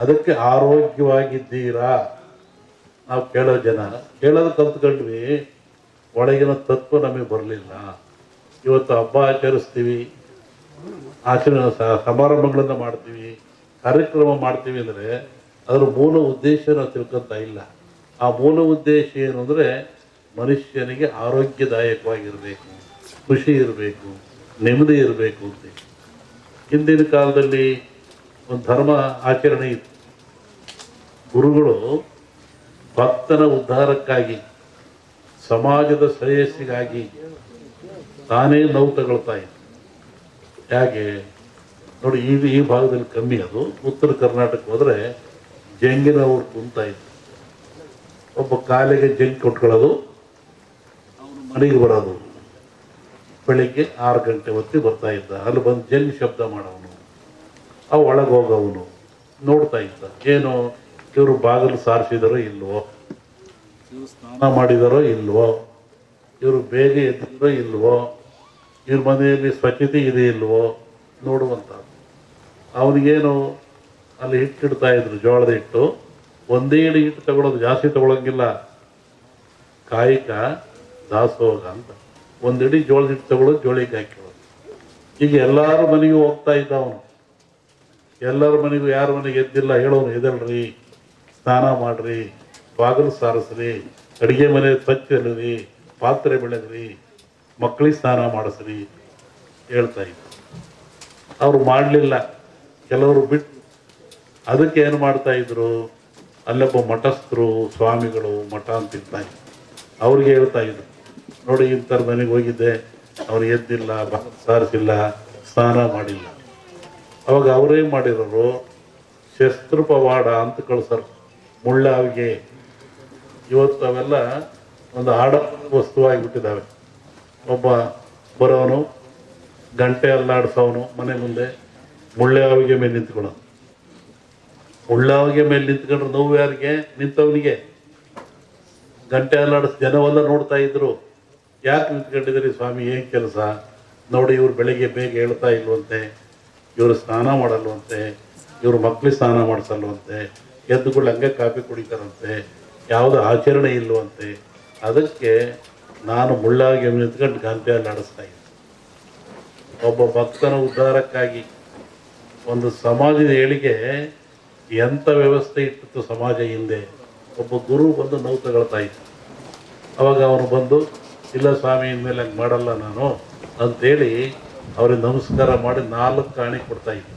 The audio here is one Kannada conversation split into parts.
ಅದಕ್ಕೆ ಆರೋಗ್ಯವಾಗಿದ್ದೀರಾ ನಾವು ಕೇಳೋ ಜನ ಕೇಳೋದು ಕಲ್ತ್ಕೊಂಡ್ವಿ, ಒಳಗಿನ ತತ್ವ ನಮಗೆ ಬರಲಿಲ್ಲ. ಇವತ್ತು ಹಬ್ಬ ಆಚರಿಸ್ತೀವಿ, ಆಚರಣೆ ಸಮಾರಂಭಗಳನ್ನು ಮಾಡ್ತೀವಿ, ಕಾರ್ಯಕ್ರಮ ಮಾಡ್ತೀವಿ ಅಂದರೆ ಅದರ ಮೂಲ ಉದ್ದೇಶ ನಾವು ತಿಳ್ಕೊತಾ ಇಲ್ಲ. ಆ ಮೂಲ ಉದ್ದೇಶ ಏನು ಅಂದರೆ ಮನುಷ್ಯನಿಗೆ ಆರೋಗ್ಯದಾಯಕವಾಗಿರಬೇಕು, ಖುಷಿ ಇರಬೇಕು, ನೆಮ್ಮದಿ ಇರಬೇಕು ಅಂತ. ಹಿಂದಿನ ಕಾಲದಲ್ಲಿ ಒಂದು ಧರ್ಮ ಆಚರಣೆ ಇತ್ತು. ಗುರುಗಳು ಭಕ್ತನ ಉದ್ಧಾರಕ್ಕಾಗಿ, ಸಮಾಜದ ಶ್ರೇಯಸ್ಸಿಗಾಗಿ ತಾನೇ ನೋವು ತಗೊಳ್ತಾ ಇತ್ತು. ಹೇಗೆ ನೋಡಿ, ಈ ಭಾಗದಲ್ಲಿ ಕಮ್ಮಿ. ಅದು ಉತ್ತರ ಕರ್ನಾಟಕ ಹೋದರೆ ಜಂಗಿನವ್ರು ಕುಂತಾ ಇತ್ತು. ಒಬ್ಬ ಕಾಲಿಗೆ ಜಂಗ್ ಕೊಟ್ಕೊಳ್ಳೋದು, ಅವನು ಮನೆಗೆ ಬರೋದು. ಬೆಳಿಗ್ಗೆ 6 ಗಂಟೆ ಹೊತ್ತಿಗೆ ಬರ್ತಾ ಇದ್ದ. ಅಲ್ಲಿ ಬಂದು ಜಂಗ್ ಶಬ್ದ ಮಾಡೋವನು, ಅವು ಒಳಗೆ ಹೋಗೋವನು ನೋಡ್ತಾ ಇದ್ದ. ಏನು ಇವರು ಬಾಗಿಲು ಸಾರಿಸಿದಾರೋ ಇಲ್ವೋ, ಇವರು ಸ್ನಾನ ಮಾಡಿದಾರೋ ಇಲ್ವೋ, ಇವರು ಬೇಗ ಎದ್ದಿರೋ ಇಲ್ವೋ, ಇವ್ರ ಮನೆಯಲ್ಲಿ ಸ್ವಚ್ಛತೆ ಇದೆ ಇಲ್ವೋ ನೋಡುವಂಥ. ಅವನಿಗೇನು ಅಲ್ಲಿ ಹಿಟ್ಟಿಡ್ತಾ ಇದ್ರು, ಜೋಳದ ಹಿಟ್ಟು. ಒಂದೇ ಇಡಿ ಹಿಟ್ಟು ತಗೊಳ್ಳೋದು, ಜಾಸ್ತಿ ತಗೊಳಂಗಿಲ್ಲ. ಕಾಯಿಕ ದಾಸೋಗ ಅಂತ ಒಂದಿಡಿ ಜೋಳದ ಹಿಟ್ಟು ತಗೊಳ್ಳೋದು, ಜೋಳಿಗೆ ಹಾಕಿಡೋದು. ಈಗ ಎಲ್ಲರ ಮನೆಗೂ ಹೋಗ್ತಾ ಇದ್ದ ಅವನು. ಎಲ್ಲರ ಮನೆಗೂ, ಯಾರ ಮನೆಗೆ ಎದ್ದಿಲ್ಲ ಹೇಳೋನು, ಎದಲ್ರಿ, ಸ್ನಾನ ಮಾಡ್ರಿ, ಬಾಗಿಲು ಸಾರಿಸ್ರಿ, ಅಡುಗೆ ಮನೆ ಸ್ವಚ್ಛ ಇರ್ರಿ, ಪಾತ್ರೆ ಬೆಳಗ್ರಿ, ಮಕ್ಕಳಿಗೆ ಸ್ನಾನ ಮಾಡಿಸ್ರಿ ಹೇಳ್ತಾ ಇದ್ರು. ಅವರು ಮಾಡಲಿಲ್ಲ, ಕೆಲವರು ಬಿಟ್ಟು. ಅದಕ್ಕೆ ಏನು ಮಾಡ್ತಾ ಇದ್ರು, ಅಲ್ಲೊಬ್ಬ ಮಠಸ್ಥರು, ಸ್ವಾಮಿಗಳು, ಮಠ ಅಂತ ಇದ್ರು. ಅವ್ರಿಗೆ ಹೇಳ್ತಾ ಇದ್ರು, ನೋಡಿ ಇಂಥರ ಮನೆಗೆ ಹೋಗಿದ್ದೆ, ಅವ್ರು ಎದ್ದಿಲ್ಲ, ಸಾರಿಸಿಲ್ಲ, ಸ್ನಾನ ಮಾಡಿಲ್ಲ. ಅವಾಗ ಅವ್ರೇನು ಮಾಡಿರೋರು, ಶಸ್ತ್ರಪವಾಡ ಅಂತ ಕಳ್ಸರು, ಮುಳ್ಳಾವಿಗೆ. ಇವತ್ತು ಅವೆಲ್ಲ ಒಂದು ವಸ್ತುವಾಗಿಬಿಟ್ಟಿದ್ದಾವೆ. ಒಬ್ಬ ಬರೋನು, ಗಂಟೆ ಅಲ್ಲಾಡಿಸೋನು, ಮನೆ ಮುಂದೆ ಮುಳ್ಳಾವಿಗೆ ಮೇಲೆ ನಿಂತ್ಕೊಳ್ಳೋನು. ಮುಳ್ಳಾವಿಗೆ ಮೇಲೆ ನಿಂತ್ಕೊಂಡ್ರೆ ನೋವು ಯಾರಿಗೆ? ನಿಂತವನಿಗೆ. ಗಂಟೆ ಅಲ್ಲಾಡಿಸ್ ಜನವೆಲ್ಲ ನೋಡ್ತಾ ಇದ್ರು. ಯಾಕೆ ನಿಂತ್ಕೊಂಡಿದ್ದೀರಿ ಸ್ವಾಮಿ, ಏನು ಕೆಲಸ? ನೋಡಿ, ಇವ್ರು ಬೆಳಿಗ್ಗೆ ಬೇಗ ಹೇಳ್ತಾ ಇಲ್ವಂತೆ, ಇವರು ಸ್ನಾನ ಮಾಡಲ್ವಂತೆ, ಇವರು ಮಕ್ಕಳಿಗೆ ಸ್ನಾನ ಮಾಡಿಸಲ್ವಂತೆ, ಎದ್ದುಗಳು ಹಂಗೆ ಕಾಫಿ ಕುಡಿತಾರಂತೆ, ಯಾವುದೋ ಆಚರಣೆ ಇಲ್ವಂತೆ. ಅದಕ್ಕೆ ನಾನು ಮುಳ್ಳಾಗಿ ನಿಂತ್ಕೊಂಡು ಗಂಟೆಯಲ್ಲಿ ಆಡಿಸ್ತಾ ಇದ್ದೆ. ಒಬ್ಬ ಭಕ್ತನ ಉದ್ಧಾರಕ್ಕಾಗಿ ಒಂದು ಸಮಾಜದ ಏಳಿಗೆ ಎಂಥ ವ್ಯವಸ್ಥೆ ಇಟ್ಟಿತ್ತು ಸಮಾಜ ಹಿಂದೆ. ಒಬ್ಬ ಗುರು ಬಂದು ನೋವು ತಗೊಳ್ತಾ ಇತ್ತು. ಅವಾಗ ಅವನು ಬಂದು, ಇಲ್ಲ ಸ್ವಾಮಿ, ಇನ್ಮೇಲೆ ಹಂಗೆ ಮಾಡಲ್ಲ ನಾನು ಅಂತೇಳಿ ಅವ್ರಿಗೆ ನಮಸ್ಕಾರ ಮಾಡಿ 4 ಕಾಣಿ ಕೊಡ್ತಾ ಇದ್ದ.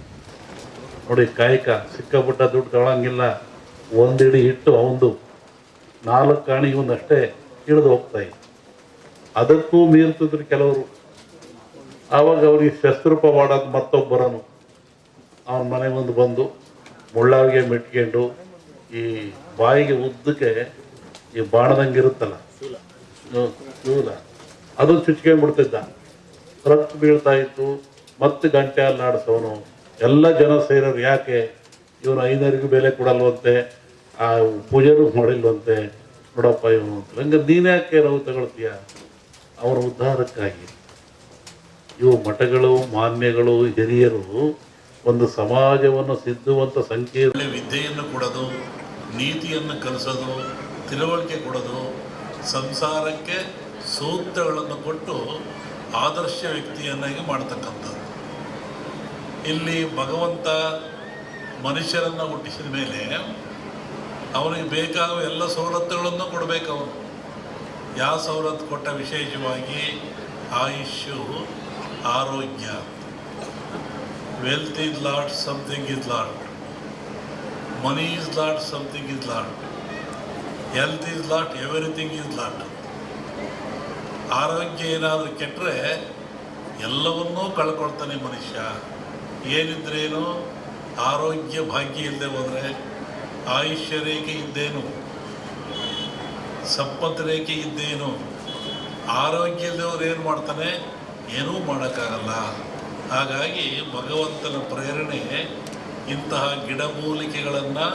ನೋಡಿ, ಕಾಯಕ ಸಿಕ್ಕಾಪಟ್ಟ ದುಡ್ಡು ತಗೊಳಂಗಿಲ್ಲ. ಒಂದಿಡಿ ಹಿಟ್ಟು ಅವಂದು, 4 ಕಾಣಿ ಇವನ್ನಷ್ಟೇ ಹಿಡಿದು ಹೋಗ್ತಾ ಇತ್ತು. ಅದಕ್ಕೂ ಮೀರ್ತಿದ್ರು ಕೆಲವರು. ಆವಾಗ ಅವ್ರಿಗೆ ಶಸ್ತ್ರಪವಾಡೋದು ಮತ್ತೊಬ್ಬರನು ಅವನ ಮನೆ ಮುಂದೆ ಬಂದು ಮುಳ್ಳಾವಿಗೆ ಮೆಟ್ಕೊಂಡು, ಈ ಬಾಯಿಗೆ ಉದ್ದಕ್ಕೆ ಈ ಬಾಣದಂಗೆ ಇರುತ್ತಲ್ಲ ಶೂಲ, ಅದು ಚುಚ್ಕೊಂಡ್ಬಿಡ್ತಿದ್ದ. ರಕ್ತ ಬೀಳ್ತಾ ಇತ್ತು. ಮತ್ತೆ ಗಂಟೆ ಅಲ್ಲಾಡಿಸೋನು. ಎಲ್ಲ ಜನ ಸೇರೋರು, ಯಾಕೆ ಇವನು 5ನರಿಗೂ ಬೆಲೆ ಕೊಡಲ್ವಂತೆ, ಆ ಪೂಜೆನೂ ಮಾಡಿಲ್ವಂತೆ, ನೋಡಪ್ಪ ಇವನು ಅಂತ. ಹಂಗೆ ನೀನು ಯಾಕೆ ನಾವು ತಗೊಳ್ತೀಯ? ಅವರ ಉದ್ಧಾರಕ್ಕಾಗಿ. ಇವು ಮಠಗಳು, ಮಾನ್ಯಗಳು, ಹಿರಿಯರು ಒಂದು ಸಮಾಜವನ್ನು ಸಿದ್ಧುವಂಥ ಸಂಕೀರ್ಣ ವಿದ್ಯೆಯನ್ನು ಕೊಡೋದು, ನೀತಿಯನ್ನು ಕಲಿಸೋದು, ತಿಳುವಳಿಕೆ ಕೊಡೋದು, ಸಂಸಾರಕ್ಕೆ ಸೂತ್ರಗಳನ್ನು ಕೊಟ್ಟು ಆದರ್ಶ ವ್ಯಕ್ತಿಯನ್ನಾಗಿ ಮಾಡ್ತಕ್ಕಂಥದ್ದು. ಇಲ್ಲಿ ಭಗವಂತ ಮನುಷ್ಯರನ್ನು ಹುಟ್ಟಿಸಿದ ಮೇಲೆ ಅವನಿಗೆ ಬೇಕಾಗುವ ಎಲ್ಲ ಸವಲತ್ತುಗಳನ್ನು ಕೊಡಬೇಕು. ಅವನು ಯಾವ ಸವಲತ್ತು ಕೊಟ್ಟ? ವಿಶೇಷವಾಗಿ ಆಯುಷ್ಯು, ಆರೋಗ್ಯ. Wealth is lot, something is lot. Money is lot, something is lot. Health is lot, everything is lot. ಆರೋಗ್ಯ ಏನಾದರೂ ಕೆಟ್ಟರೆ ಎಲ್ಲವನ್ನೂ ಕಳ್ಕೊಳ್ತಾನೆ ಮನುಷ್ಯ. ಏನಿದ್ರೇನು, ಆರೋಗ್ಯ ಭಾಗ್ಯ ಇಲ್ಲದೆ ಹೋದರೆ, ಆಯುಷ್ಯ ರೇಖೆ ಇದ್ದೇನು, ಸಂಪತ್ತು ರೇಖೆ ಇದ್ದೇನು, ಆರೋಗ್ಯ ಇಲ್ಲದವ್ರು ಏನು ಮಾಡ್ತಾನೆ? ಏನೂ ಮಾಡೋಕ್ಕಾಗಲ್ಲ. ಹಾಗಾಗಿ ಭಗವಂತನ ಪ್ರೇರಣೆ ಇಂತಹ ಗಿಡಮೂಲಿಕೆಗಳನ್ನು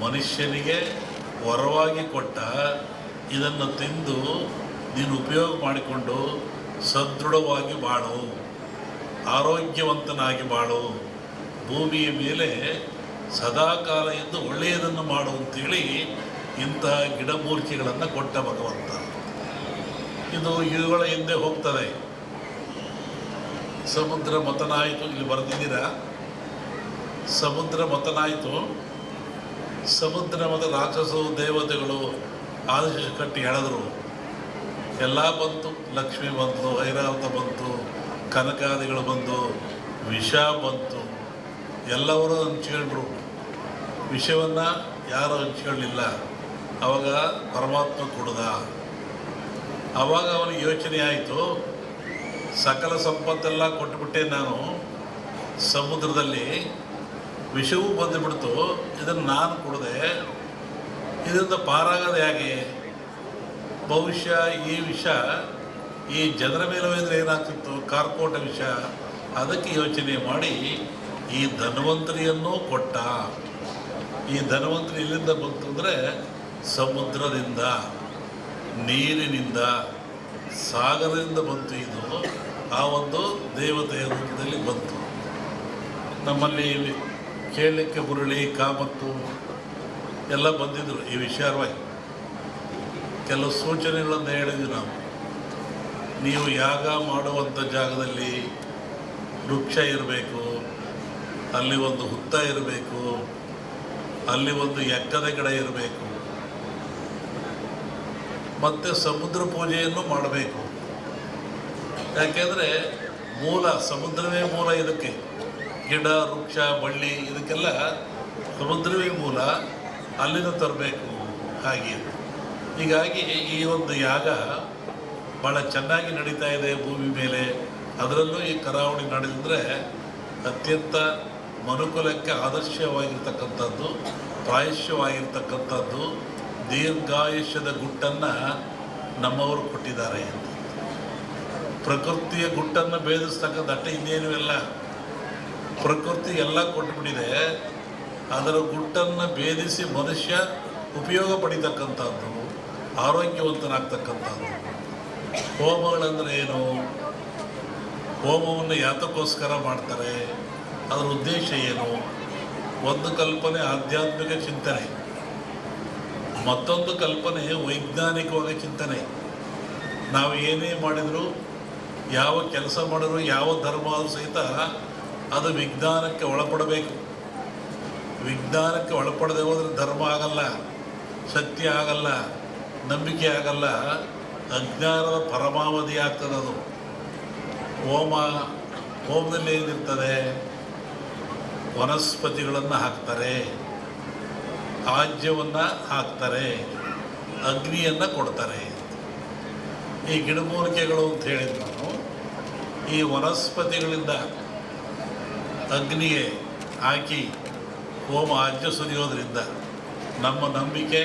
ಮನುಷ್ಯನಿಗೆ ವರವಾಗಿ ಕೊಟ್ಟ. ಇದನ್ನು ತಿಂದು ನೀನು ಉಪಯೋಗ ಮಾಡಿಕೊಂಡು ಸದೃಢವಾಗಿ ಬಾಳು, ಆರೋಗ್ಯವಂತನಾಗಿ ಬಾಳು. ಭೂಮಿಯ ಮೇಲೆ ಸದಾಕಾಲ ಎಂದು ಒಳ್ಳೆಯದನ್ನು ಮಾಡು ಅಂತೇಳಿ ಇಂತಹ ಗಿಡಮೂಲಿಕೆಗಳನ್ನು ಕೊಟ್ಟ ಭಗವಂತ. ಇದು ಇವುಗಳ ಹಿಂದೆ ಹೋಗ್ತದೆ. ಸಮುದ್ರ ಮತನಾಯಿತು, ಇಲ್ಲಿ ಬರೆದಿದ್ದೀರಾ, ಸಮುದ್ರ ಮತನಾಯಿತು. ಸಮುದ್ರ ಮತ ರಾಕ್ಷಸರು ದೇವತೆಗಳು ಆದೇಶ ಕಟ್ಟಿ ಎಳೆದರು. ಎಲ್ಲ ಬಂತು, ಲಕ್ಷ್ಮಿ ಬಂತು, ಐರಾವತ ಬಂತು, ಕನಕಾದಿಗಳು ಬಂದು, ವಿಷ ಬಂತು. ಎಲ್ಲವರು ಹಂಚ್ಕೊಂಡ್ರು. ವಿಷವನ್ನು ಯಾರು ಹಂಚ್ಕೊಳ್ಳಿಲ್ಲ. ಆವಾಗ ಪರಮಾತ್ಮ ಕುಡ್ದ. ಆವಾಗ ಅವನಿಗೆ ಯೋಚನೆ ಆಯಿತು, ಸಕಲ ಸಂಪತ್ತೆಲ್ಲ ಕೊಟ್ಟುಬಿಟ್ಟೆ ನಾನು, ಸಮುದ್ರದಲ್ಲಿ ವಿಷವೂ ಬಂದುಬಿಡ್ತು, ಇದನ್ನು ನಾನು ಕುಡಿದೆ, ಇದರಿಂದ ಪಾರಾಗದೆ ಹೇಗೆ? ಬಹುಶಃ ಈ ವಿಷ ಈ ಜನರ ಮೇಲೆ ಹೋದರೆ ಏನಾಗ್ತಿತ್ತು, ಕಾರ್ಕೋಟ ವಿಷ. ಅದಕ್ಕೆ ಯೋಚನೆ ಮಾಡಿ ಈ ಧನ್ವಂತರಿಯನ್ನೂ ಕೊಟ್ಟ. ಈ ಧನ್ವಂತರಿ ಎಲ್ಲಿಂದ ಬಂತು ಅಂದರೆ ಸಮುದ್ರದಿಂದ, ನೀರಿನಿಂದ, ಸಾಗರದಿಂದ ಬಂತು. ಇದು ಆ ಒಂದು ದೇವತೆಯ ರೂಪದಲ್ಲಿ ಬಂತು. ನಮ್ಮಲ್ಲಿ ಕೇಳಲಿಕ್ಕೆ ಬುರುಳಿ, ಕಾಮತ್ತು ಎಲ್ಲ ಬಂದಿದ್ದರು ಈ ವಿಚಾರವಾಗಿ. ಕೆಲವು ಸೂಚನೆಗಳನ್ನು ಹೇಳಿದ್ವಿ ನಾವು. ನೀವು ಯಾಗ ಮಾಡುವಂಥ ಜಾಗದಲ್ಲಿ ವೃಕ್ಷ ಇರಬೇಕು, ಅಲ್ಲಿ ಒಂದು ಹುತ್ತ ಇರಬೇಕು, ಅಲ್ಲಿ ಒಂದು ಎಕ್ಕದ ಗಿಡ ಇರಬೇಕು, ಮತ್ತು ಸಮುದ್ರ ಪೂಜೆಯನ್ನು ಮಾಡಬೇಕು. ಯಾಕೆಂದರೆ ಮೂಲ ಸಮುದ್ರವೇ ಮೂಲ. ಇದಕ್ಕೆ ಗಿಡ, ವೃಕ್ಷ, ಬಳ್ಳಿ ಇದಕ್ಕೆಲ್ಲ ಸಮುದ್ರವೇ ಮೂಲ. ಅಲ್ಲಿಂದ ತರಬೇಕು. ಹಾಗೆ ಹೀಗಾಗಿ ಈ ಒಂದು ಯಾಗ ಭಾಳ ಚೆನ್ನಾಗಿ ನಡೀತಾ ಇದೆ ಭೂಮಿ ಮೇಲೆ. ಅದರಲ್ಲೂ ಈ ಕರಾವಳಿ ನಡೆದಿದ್ರೆ ಅತ್ಯಂತ ಮನುಕುಲಕ್ಕೆ ಆದರ್ಶವಾಗಿರ್ತಕ್ಕಂಥದ್ದು, ಪ್ರಾಯಶ್ಯವಾಗಿರ್ತಕ್ಕಂಥದ್ದು, ದೀರ್ಘಾಯುಷ್ಯದ ಗುಟ್ಟನ್ನು ನಮ್ಮವರು ಕೊಟ್ಟಿದ್ದಾರೆ. ಪ್ರಕೃತಿಯ ಗುಟ್ಟನ್ನು ಭೇದಿಸ್ತಕ್ಕಂಥ ಅಷ್ಟೇ, ಇನ್ನೇನು ಇಲ್ಲ. ಪ್ರಕೃತಿ ಎಲ್ಲ ಕೊಟ್ಟುಬಿಟ್ಟಿದೆ. ಅದರ ಗುಟ್ಟನ್ನು ಭೇದಿಸಿ ಮನುಷ್ಯ ಉಪಯೋಗ ಪಡಿತಕ್ಕಂಥದ್ದು, ಆರೋಗ್ಯವಂತನಾಗ್ತಕ್ಕಂಥದ್ದು. ಹೋಮಗಳಂದರೆ ಏನು? ಹೋಮವನ್ನು ಯಾತಕ್ಕೋಸ್ಕರ ಮಾಡ್ತಾರೆ? ಅದರ ಉದ್ದೇಶ ಏನು? ಒಂದು ಕಲ್ಪನೆ ಆಧ್ಯಾತ್ಮಿಕ ಚಿಂತನೆ, ಮತ್ತೊಂದು ಕಲ್ಪನೆ ವೈಜ್ಞಾನಿಕವಾಗಿ ಚಿಂತನೆ. ನಾವು ಏನೇ ಮಾಡಿದರೂ, ಯಾವ ಕೆಲಸ ಮಾಡಿದ್ರು, ಯಾವ ಧರ್ಮ ಆದರೂ ಸಹಿತ ಅದು ವಿಜ್ಞಾನಕ್ಕೆ ಒಳಪಡಬೇಕು. ವಿಜ್ಞಾನಕ್ಕೆ ಒಳಪಡದೆ ಹೋದರೆ ಧರ್ಮ ಆಗಲ್ಲ, ಸತ್ಯ ಆಗಲ್ಲ, ನಂಬಿಕೆ ಆಗಲ್ಲ, ಅಜ್ಞಾನದ ಪರಮಾವಧಿ ಆಗ್ತದೆ ಅದು. ಹೋಮದಲ್ಲಿ ಏನಿರ್ತದೆ? ವನಸ್ಪತಿಗಳನ್ನು ಹಾಕ್ತಾರೆ, ಆಜ್ಯವನ್ನು ಹಾಕ್ತಾರೆ, ಅಗ್ನಿಯನ್ನು ಕೊಡ್ತಾರೆ. ಈ ಗಿಡಮೂಲಿಕೆಗಳು ಅಂತ ಹೇಳಿದ್ರು ನಾನು. ಈ ವನಸ್ಪತಿಗಳಿಂದ ಅಗ್ನಿಗೆ ಹಾಕಿ ಹೋಮ ಆಜ್ಯ ಸುರಿಯೋದ್ರಿಂದ ನಮ್ಮ ನಂಬಿಕೆ